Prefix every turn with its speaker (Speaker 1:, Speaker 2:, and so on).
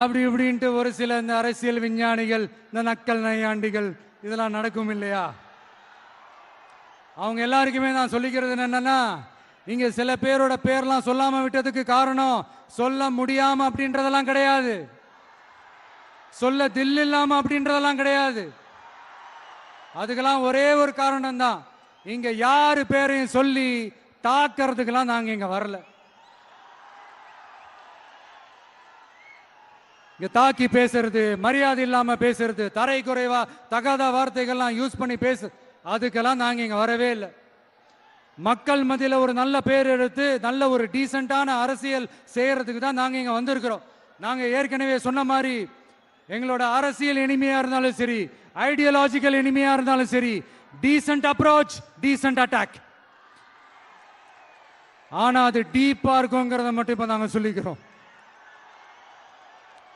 Speaker 1: அப்படி இப்படின்ட்டு ஒரு சில இந்த அரசியல் விஞ்ஞானிகள், இந்த நக்கல் நையாண்டிகள் இதெல்லாம் நடக்கும் இல்லையா? அவங்க எல்லாருக்குமே நான் சொல்லிக்கிறது என்னன்னா, இங்க சில பேரோட பேர்லாம் சொல்லாம விட்டதுக்கு காரணம் சொல்ல முடியாம அப்படின்றதெல்லாம் கிடையாது, சொல்ல தில் இல்லாம அப்படின்றதெல்லாம் கிடையாது. அதுக்கெல்லாம் ஒரே ஒரு காரணம் தான், இங்க யாரு பேரையும் சொல்லி தாக்கிறதுக்கெல்லாம் நாங்க இங்க வரல. இங்க தாக்கி பேசுறது, மரியாதை இல்லாம பேசுறது, தரை குறைவா தகாத வார்த்தைகள்லாம் யூஸ் பண்ணி பேசு, அதுக்கெல்லாம் நாங்க இங்க வரவே இல்லை. மக்கள் மத்தியில் ஒரு நல்ல பேர் எடுத்து நல்ல ஒரு டீசென்டான அரசியல் செய்யறதுக்கு தான் நாங்க இங்க வந்திருக்கிறோம். நாங்க ஏற்கனவே சொன்ன மாதிரி எங்களோட அரசியல் இனிமையா இருந்தாலும் சரி, ஐடியாலஜிக்கல் இனிமையா இருந்தாலும் சரி, டீசென்ட் அப்ரோச், டீசென்ட் அட்டாக். ஆனா அது டீப்பா இருக்குங்கிறத மட்டும் இப்ப நாங்க சொல்லிக்கிறோம்.